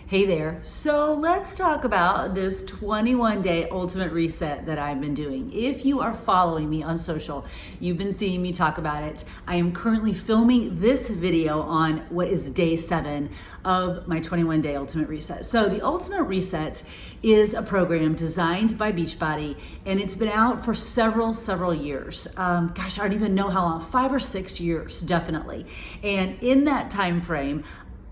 Hey there. So let's talk about this 21-day ultimate reset that I've been doing. If you are following me on social, you've been seeing me talk about it. I am currently filming this video on what is day 7 of my 21-day ultimate reset. So the ultimate reset is a program designed by Beachbody, and it's been out for several years. I don't even know how long, 5 or 6 years, definitely. And in that time frame,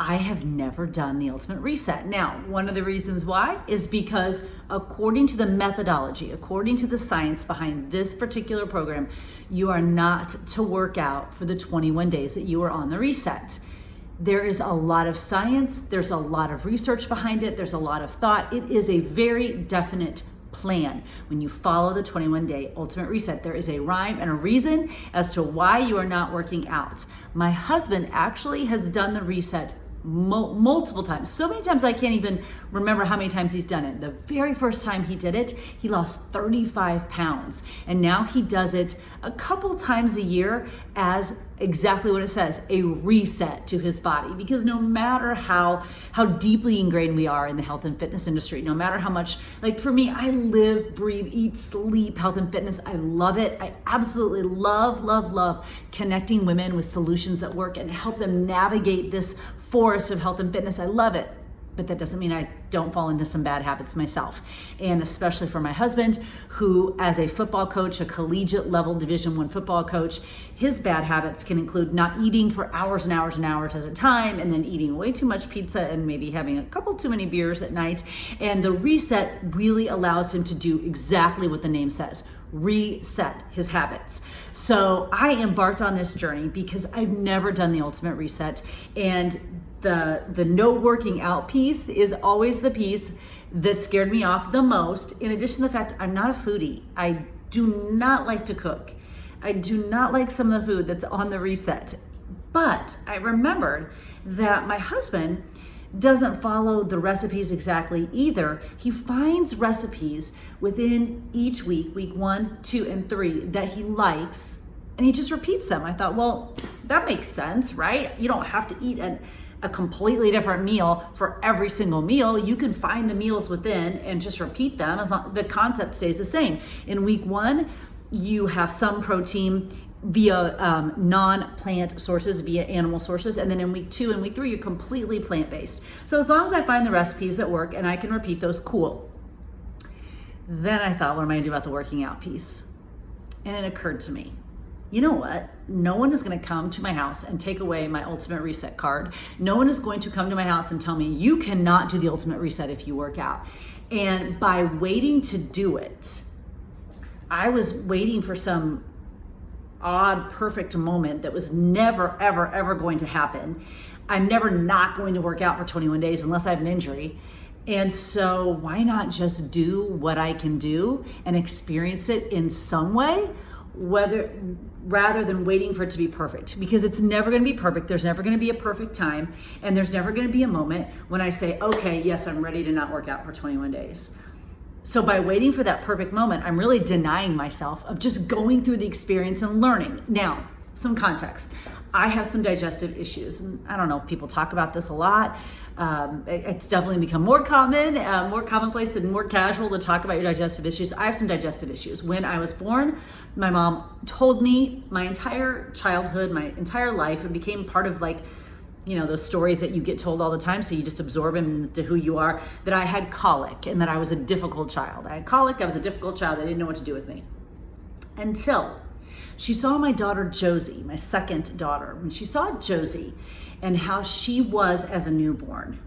I have never done the ultimate reset. Now, one of the reasons why is because according to the methodology, according to the science behind this particular program, you are not to work out for the 21 days that you are on the reset. There is a lot of science, there's a lot of research behind it, there's a lot of thought. It is a very definite plan. When you follow the 21-day ultimate reset, there is a rhyme and a reason as to why you are not working out. My husband actually has done the reset multiple times, so many times I can't even remember how many times he's done it. The very first time he did it, he lost 35 pounds, and now he does it a couple times a year as exactly what it says, a reset to his body. Because no matter how deeply ingrained we are in the health and fitness industry, no matter how much, like for me, I live, breathe, eat, sleep health and fitness. I love it. I absolutely love connecting women with solutions that work and help them navigate this forest of health and fitness. I love it. But that doesn't mean I don't fall into some bad habits myself. And especially for my husband, who as a football coach, a collegiate level Division I football coach, his bad habits can include not eating for hours and hours and hours at a time, and then eating way too much pizza and maybe having a couple too many beers at night. And the reset really allows him to do exactly what the name says, reset his habits. So I embarked on this journey because I've never done the ultimate reset, and the no working out piece is always the piece that scared me off the most. In addition to the fact I'm not a foodie, I do not like to cook. I do not like some of the food that's on the reset. But I remembered that my husband doesn't follow the recipes exactly either. He finds recipes within each week 1, 2, and 3 that he likes, and he just repeats them. I thought, well, that makes sense, right? You don't have to eat a completely different meal for every single meal. You can find the meals within and just repeat them as long the concept stays the same. In week 1, you have some protein via non-plant sources, via animal sources, and then in week 2 and week 3, you're completely plant-based. So as long as I find the recipes that work and I can repeat those, cool. Then I thought, what am I gonna do about the working out piece? And it occurred to me, you know what? No one is going to come to my house and take away my ultimate reset card. No one is going to come to my house and tell me you cannot do the ultimate reset if you work out. And by waiting to do it, I was waiting for some odd, perfect moment that was never, ever going to happen. I'm never not going to work out for 21 days unless I have an injury. And so why not just do what I can do and experience it in some way, rather than waiting for it to be perfect, because it's never going to be perfect. There's never going to be a perfect time, and there's never going to be a moment when I say, okay, yes, I'm ready to not work out for 21 days. So by waiting for that perfect moment, I'm really denying myself of just going through the experience and learning. Now, some context. I have some digestive issues, and I don't know if people talk about this a lot. It's definitely become more commonplace and more casual to talk about your digestive issues. I have some digestive issues. When I was born, my mom told me my entire childhood, my entire life, it became part of those stories that you get told all the time, so you just absorb them into who you are, that I had colic and that I was a difficult child. I had colic, I was a difficult child, I didn't know what to do with me. Until she saw my daughter Josie, my second daughter, when she saw Josie and how she was as a newborn.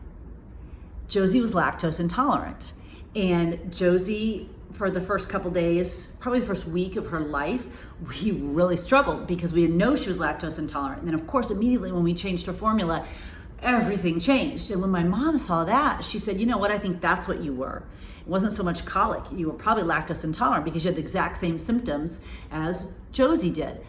Josie was lactose intolerant, and Josie, for the first couple days, probably the first week of her life, we really struggled because we didn't know she was lactose intolerant. And then of course, immediately when we changed her formula, everything changed. And when my mom saw that, she said, you know what, I think that's what you were. It wasn't so much colic. You were probably lactose intolerant because you had the exact same symptoms as Josie did.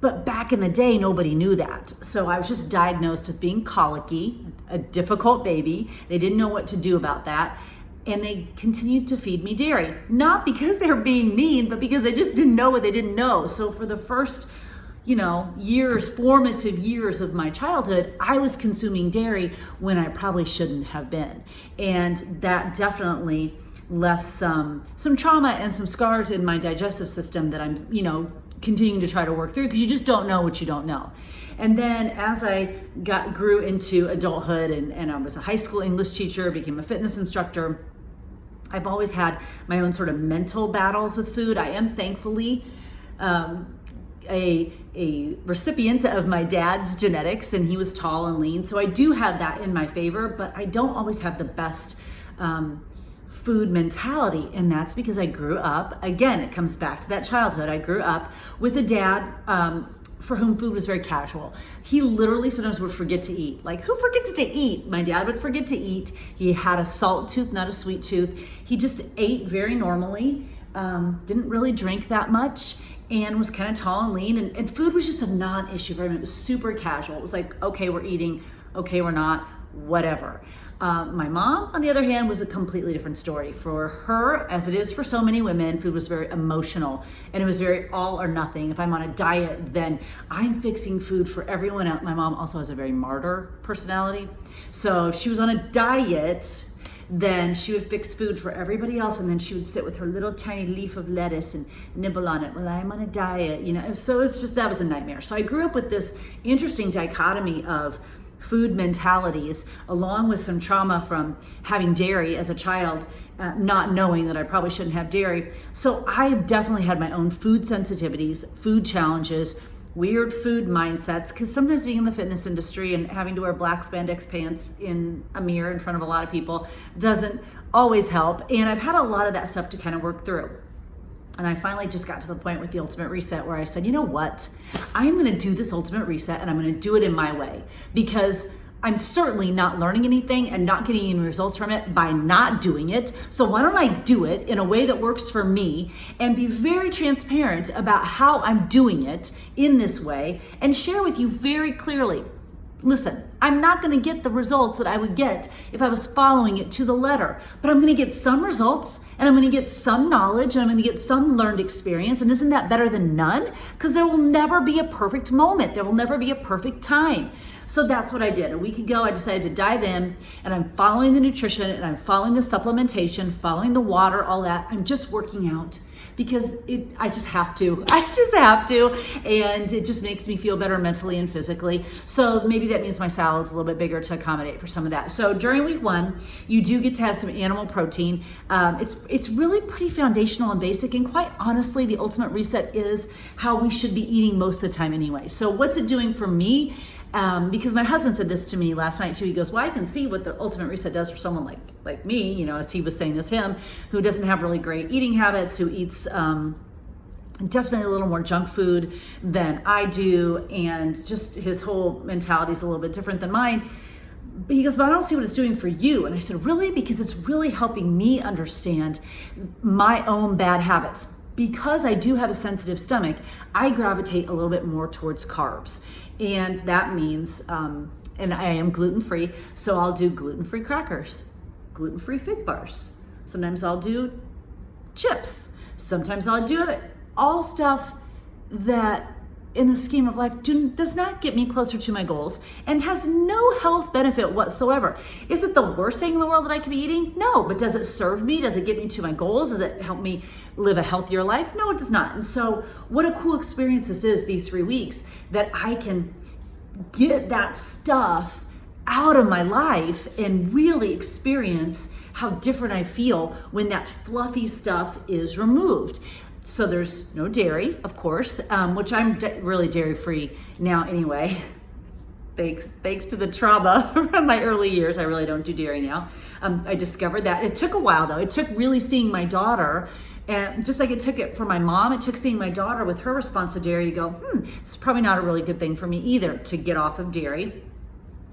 But back in the day, nobody knew that. So I was just diagnosed as being colicky, a difficult baby. They didn't know what to do about that. And they continued to feed me dairy. Not because they were being mean, but because they just didn't know what they didn't know. So for the first formative years of my childhood, I was consuming dairy when I probably shouldn't have been. And that definitely left some trauma and some scars in my digestive system that I'm, continuing to try to work through, because you just don't know what you don't know. And then as I grew into adulthood and I was a high school English teacher, became a fitness instructor, I've always had my own sort of mental battles with food. I am thankfully a recipient of my dad's genetics, and he was tall and lean. So I do have that in my favor, but I don't always have the best food mentality. And that's because I grew up, again, it comes back to that childhood. I grew up with a dad for whom food was very casual. He literally sometimes would forget to eat. Like, who forgets to eat? My dad would forget to eat. He had a salt tooth, not a sweet tooth. He just ate very normally, didn't really drink that much, and was kind of tall and lean. And food was just a non-issue for him. It was super casual. It was like, okay, we're eating. Okay, we're not. Whatever. My mom, on the other hand, was a completely different story. For her, as it is for so many women, food was very emotional, and it was very all or nothing. If I'm on a diet, then I'm fixing food for everyone else. My mom also has a very martyr personality. So if she was on a diet, then she would fix food for everybody else, and then she would sit with her little tiny leaf of lettuce and nibble on it. Well, I'm on a diet, So it's just, that was a nightmare. So I grew up with this interesting dichotomy of food mentalities, along with some trauma from having dairy as a child, not knowing that I probably shouldn't have dairy. So I definitely had my own food sensitivities, food challenges, weird food mindsets, because sometimes being in the fitness industry and having to wear black spandex pants in a mirror in front of a lot of people doesn't always help. And I've had a lot of that stuff to kind of work through. And I finally just got to the point with the Ultimate Reset where I said, you know what? I'm going to do this Ultimate Reset, and I'm going to do it in my way, because I'm certainly not learning anything and not getting any results from it by not doing it. So why don't I do it in a way that works for me and be very transparent about how I'm doing it in this way, and share with you very clearly, listen, I'm not going to get the results that I would get if I was following it to the letter, but I'm going to get some results, and I'm going to get some knowledge, and I'm going to get some learned experience. And isn't that better than none? Because there will never be a perfect moment. There will never be a perfect time. So that's what I did. A week ago, I decided to dive in, and I'm following the nutrition, and I'm following the supplementation, following the water, all that. I'm just working out because I just have to. I just have to. And it just makes me feel better mentally and physically. So maybe that means my salad's a little bit bigger to accommodate for some of that. So during week 1, you do get to have some animal protein. It's really pretty foundational and basic. And quite honestly, the Ultimate Reset is how we should be eating most of the time anyway. So what's it doing for me? Because my husband said this to me last night too. He goes, well, I can see what the Ultimate Reset does for someone like me, as he was saying this, him, who doesn't have really great eating habits, who eats definitely a little more junk food than I do, and just his whole mentality is a little bit different than mine. But he goes, but I don't see what it's doing for you. And I said, really? Because it's really helping me understand my own bad habits. Because I do have a sensitive stomach, I gravitate a little bit more towards carbs. And that means, and I am gluten-free, so I'll do gluten-free crackers, gluten-free fig bars. Sometimes I'll do chips. Sometimes I'll do all stuff that in the scheme of life does not get me closer to my goals and has no health benefit whatsoever. Is it the worst thing in the world that I could be eating? No, but does it serve me? Does it get me to my goals? Does it help me live a healthier life? No, it does not. And so what a cool experience this is, these 3 weeks, that I can get that stuff out of my life and really experience how different I feel when that fluffy stuff is removed. So there's no dairy, of course, which I'm really dairy-free now anyway. Thanks to the trauma from my early years, I really don't do dairy now. I discovered that. It took a while though. It took really seeing my daughter, and just like it took it for my mom, it took seeing my daughter with her response to dairy to go, this is probably not a really good thing for me either, to get off of dairy.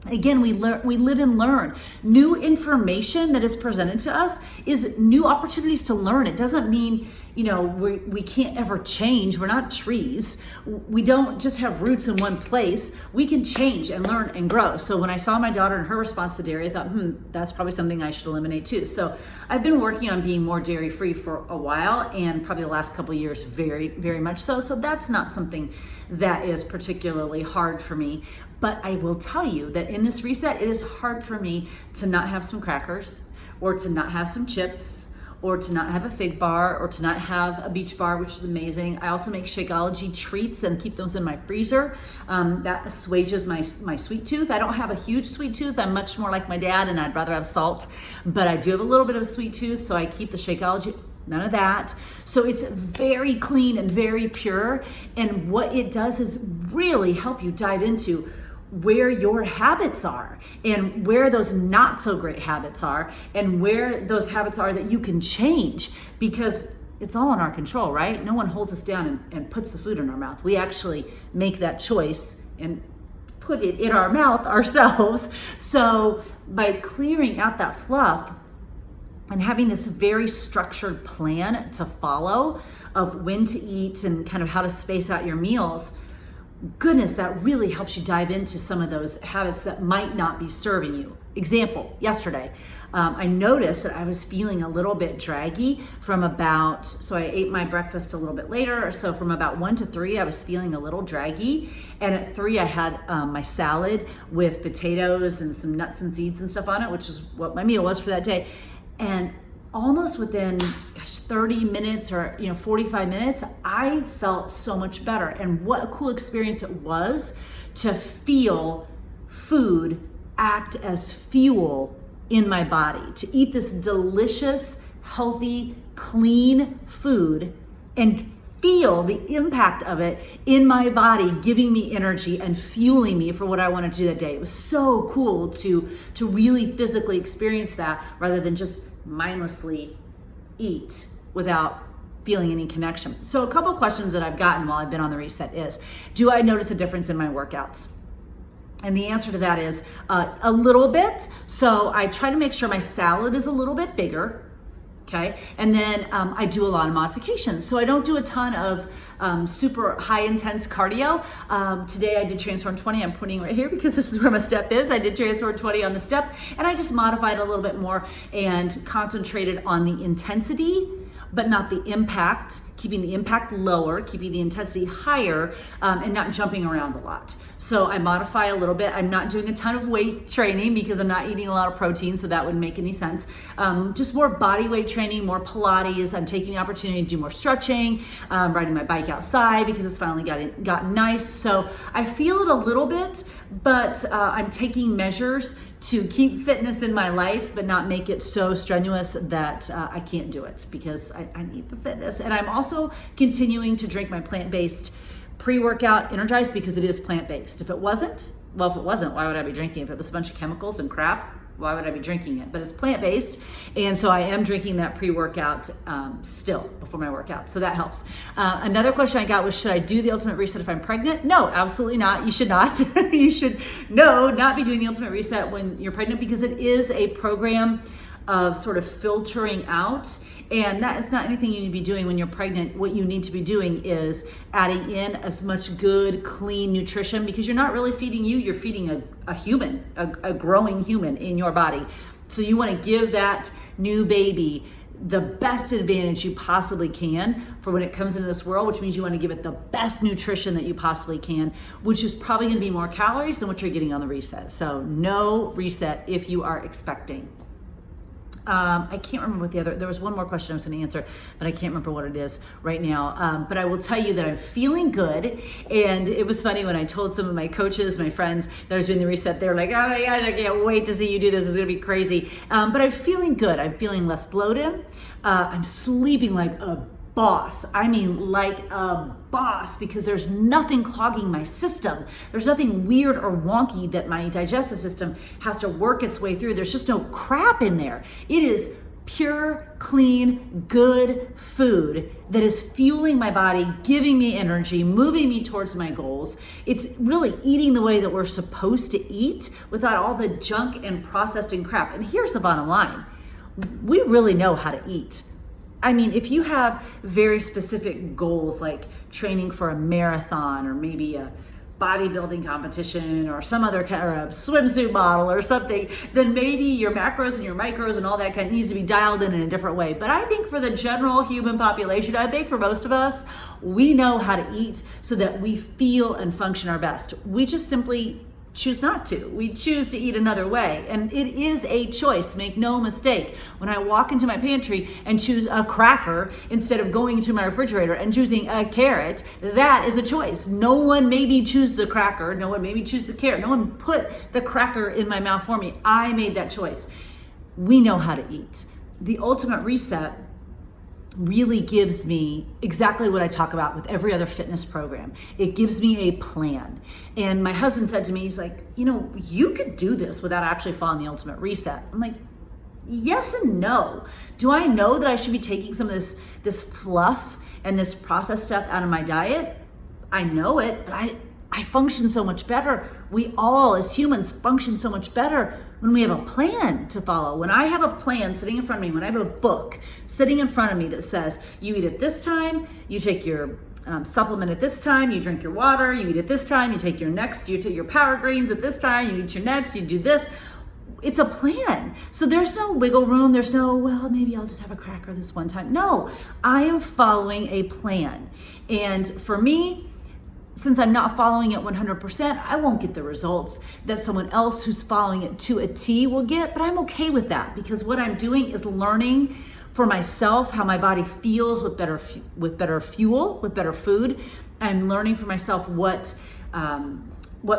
Again, we live and learn. New information that is presented to us is new opportunities to learn. It doesn't mean we can't ever change. We're not trees. We don't just have roots in one place. We can change and learn and grow. So when I saw my daughter and her response to dairy, I thought, that's probably something I should eliminate too. So I've been working on being more dairy free for a while, and probably the last couple of years, very, very much so. So that's not something that is particularly hard for me. But I will tell you that in this reset, it is hard for me to not have some crackers, or to not have some chips, or to not have a fig bar, or to not have a beach bar, which is amazing. I also make Shakeology treats and keep those in my freezer. That assuages my sweet tooth. I don't have a huge sweet tooth. I'm much more like my dad, and I'd rather have salt, but I do have a little bit of a sweet tooth, so I keep the Shakeology. None of that. So it's very clean and very pure. And what it does is really help you dive into where your habits are, and where those not so great habits are, and where those habits are that you can change, because it's all in our control, right? No one holds us down and puts the food in our mouth. We actually make that choice and put it in our mouth ourselves. So by clearing out that fluff and having this very structured plan to follow of when to eat and kind of how to space out your meals, goodness, that really helps you dive into some of those habits that might not be serving you. Example, yesterday, I noticed that I was feeling a little bit draggy so I ate my breakfast a little bit later, so from about 1 to 3, I was feeling a little draggy, and at 3, I had my salad with potatoes and some nuts and seeds and stuff on it, which is what my meal was for that day, and almost within 30 minutes or 45 minutes, I felt so much better. And what a cool experience it was to feel food act as fuel in my body, to eat this delicious, healthy, clean food and feel the impact of it in my body, giving me energy and fueling me for what I wanted to do that day. It was so cool to really physically experience that, rather than just mindlessly eat without feeling any connection. So a couple questions that I've gotten while I've been on the reset is, do I notice a difference in my workouts? And the answer to that is a little bit. So I try to make sure my salad is a little bit bigger. Okay, and then I do a lot of modifications. So I don't do a ton of super high intense cardio. Today I did Transform 20. I'm putting right here because this is where my step is. I did Transform 20 on the step, and I just modified a little bit more and concentrated on the intensity, but not the impact, keeping the impact lower, keeping the intensity higher, and not jumping around a lot. So I modify a little bit. I'm not doing a ton of weight training because I'm not eating a lot of protein, so that wouldn't make any sense. Just more body weight training, more Pilates. I'm taking the opportunity to do more stretching, riding my bike outside because it's finally gotten nice. So I feel it a little bit, but I'm taking measures to keep fitness in my life, but not make it so strenuous that I can't do it, because I need the fitness. And I'm also continuing to drink my plant-based pre-workout Energize, because it is plant-based. If it wasn't, why would I be drinking it? If it was a bunch of chemicals and crap, why would I be drinking it? But it's plant-based, and so I am drinking that pre-workout still before my workout, so that helps. Another question I got was, should I do the Ultimate Reset if I'm pregnant? No, absolutely not. You should not. You should not be doing the Ultimate Reset when you're pregnant, because it is a program of sort of filtering out, and that is not anything you need to be doing when you're pregnant. What you need to be doing is adding in as much good, clean nutrition, because you're not really feeding you, you're feeding a human, a growing human in your body. So you want to give that new baby the best advantage you possibly can for when it comes into this world, which means you want to give it the best nutrition that you possibly can, which is probably going to be more calories than what you're getting on the reset. So no reset if you are expecting. I can't remember what there was one more question I was going to answer, but I can't remember what it is right now. But I will tell you that I'm feeling good. And it was funny when I told some of my coaches, my friends, that I was doing the reset, they were like, oh my God, I can't wait to see you do this. It's going to be crazy. But I'm feeling good. I'm feeling less bloated. I'm sleeping like a boss. I mean, like a boss, because there's nothing clogging my system. There's nothing weird or wonky that my digestive system has to work its way through. There's just no crap in there. It is pure, clean, good food that is fueling my body, giving me energy, moving me towards my goals. It's really eating the way that we're supposed to eat without all the junk and processed and crap. And here's the bottom line. We really know how to eat. I mean, if you have very specific goals like training for a marathon or maybe a bodybuilding competition or some other kind of swimsuit model or something, then maybe your macros and your micros and all that kind of needs to be dialed in a different way. But I think for the general human population, I think for most of us, we know how to eat so that we feel and function our best. We just simply choose not to. We choose to eat another way. And it is a choice, make no mistake. When I walk into my pantry and choose a cracker instead of going to my refrigerator and choosing a carrot, that is a choice. No one made me choose the cracker. No one made me choose the carrot. No one put the cracker in my mouth for me. I made that choice. We know how to eat. The ultimate reset really gives me exactly what I talk about with every other fitness program. It gives me a plan. And my husband said to me, he's like, you could do this without actually following the ultimate reset. I'm like, yes and no. Do I know that I should be taking some of this fluff and this processed stuff out of my diet? I know it, but I function so much better. We all as humans function so much better when we have a plan to follow. When I have a plan sitting in front of me, when I have a book sitting in front of me that says, you eat at this time, you take your supplement at this time, you drink your water, you eat at this time, you take your power greens at this time, you eat your next, you do this. It's a plan. So there's no wiggle room. There's no, well, maybe I'll just have a cracker this one time. No, I am following a plan. And for me, since I'm not following it 100%, I won't get the results that someone else who's following it to a T will get, but I'm okay with that because what I'm doing is learning for myself how my body feels with better fuel, with better food. I'm learning for myself what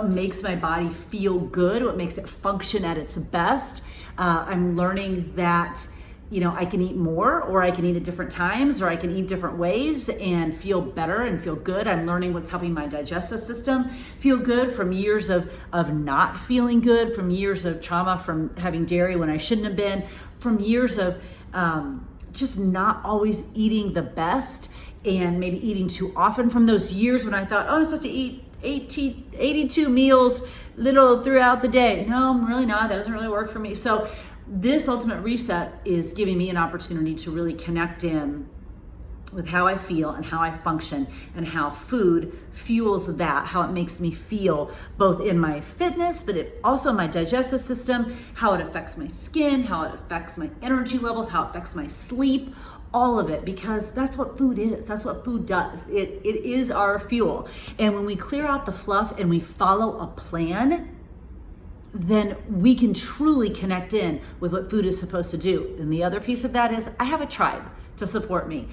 makes my body feel good, what makes it function at its best. I'm learning that I can eat more, or I can eat at different times, or I can eat different ways and feel better and feel good. I'm learning what's helping my digestive system feel good from years of not feeling good, from years of trauma from having dairy when I shouldn't have been, from years of just not always eating the best and maybe eating too often, from those years when I thought, I'm supposed to eat 82 meals little throughout the day. No, I'm really not. That doesn't really work for me. So this ultimate reset is giving me an opportunity to really connect in with how I feel and how I function and how food fuels that, how it makes me feel both in my fitness, but it also my digestive system, how it affects my skin, how it affects my energy levels, how it affects my sleep, all of it, because that's what food is. That's what food does. It is our fuel. And when we clear out the fluff and we follow a plan, then we can truly connect in with what food is supposed to do. And the other piece of that is I have a tribe to support me.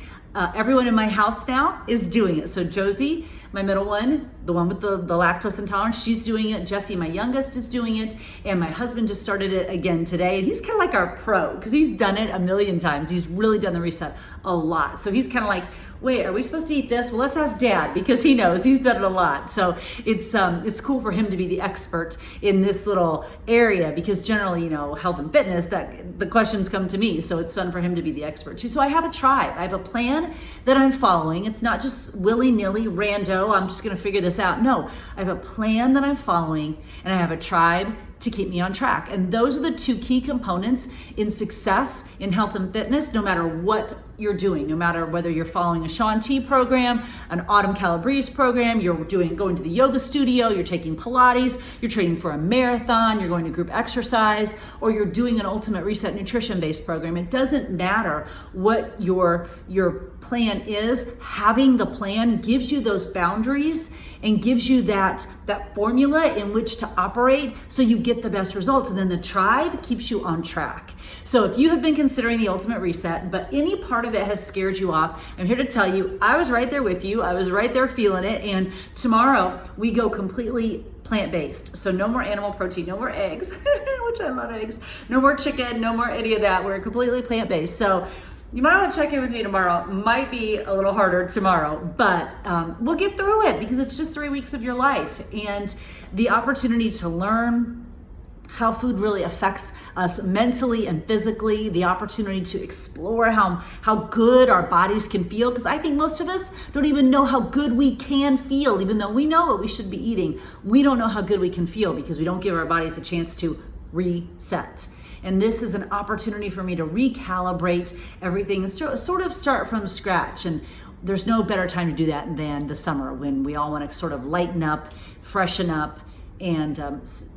Everyone in my house now is doing it. So Josie, my middle one, the one with the lactose intolerance, she's doing it. Jesse, my youngest, is doing it. And my husband just started it again today. And he's kind of like our pro because he's done it a million times. He's really done the reset a lot. So he's kind of like, wait, are we supposed to eat this? Well, let's ask Dad because he knows. He's done it a lot. So it's cool for him to be the expert in this little area because generally, health and fitness, that the questions come to me. So it's fun for him to be the expert too. So I have a tribe. I have a plan that I'm following. It's not just willy-nilly, rando, I'm just going to figure this out. No, I have a plan that I'm following and I have a tribe to keep me on track. And those are the two key components in success in health and fitness, no matter what you're doing, no matter whether you're following a Shaun T program, an Autumn Calabrese program, you're going to the yoga studio, you're taking Pilates, you're training for a marathon, you're going to group exercise, or you're doing an ultimate reset nutrition-based program. It doesn't matter what your plan is. Having the plan gives you those boundaries and gives you that formula in which to operate so you get the best results. And then the tribe keeps you on track. So if you have been considering the ultimate reset, but any part of it has scared you off, I'm here to tell you, I was right there with you. I was right there feeling it. And tomorrow we go completely plant-based. So no more animal protein, no more eggs, which I love eggs, no more chicken, no more any of that. We're completely plant-based. So you might want to check in with me tomorrow. Might be a little harder tomorrow, but we'll get through it because it's just 3 weeks of your life. And the opportunity to learn how food really affects us mentally and physically, the opportunity to explore how good our bodies can feel, because I think most of us don't even know how good we can feel, even though we know what we should be eating. We don't know how good we can feel because we don't give our bodies a chance to reset. And this is an opportunity for me to recalibrate everything and sort of start from scratch. And there's no better time to do that than the summer, when we all want to sort of lighten up, freshen up, and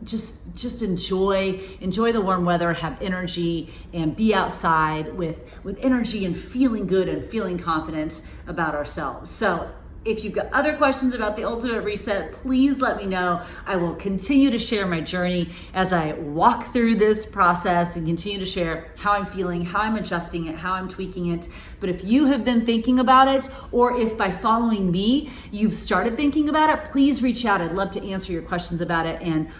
just enjoy the warm weather, have energy, and be outside with energy and feeling good and feeling confident about ourselves. So if you've got other questions about the Ultimate Reset, please let me know. I will continue to share my journey as I walk through this process and continue to share how I'm feeling, how I'm adjusting it, how I'm tweaking it. But if you have been thinking about it, or if by following me, you've started thinking about it, please reach out. I'd love to answer your questions about it. And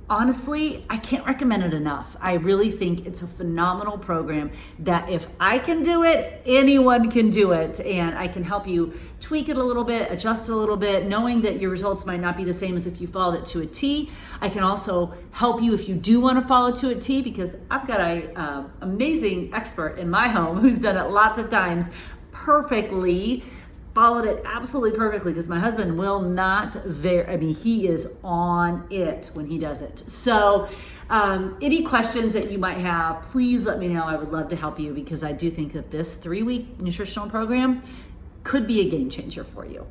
honestly, I can't recommend it enough. I really think it's a phenomenal program that if I can do it, anyone can do it. And I can help you tweak it a little bit, adjust it a little bit, knowing that your results might not be the same as if you followed it to a T. I can also help you if you do want to follow to a T, because I've got an amazing expert in my home who's done it lots of times perfectly, followed it absolutely perfectly, because my husband will not he is on it when he does it. So any questions that you might have, please let me know. I would love to help you, because I do think that this 3-week nutritional program could be a game changer for you.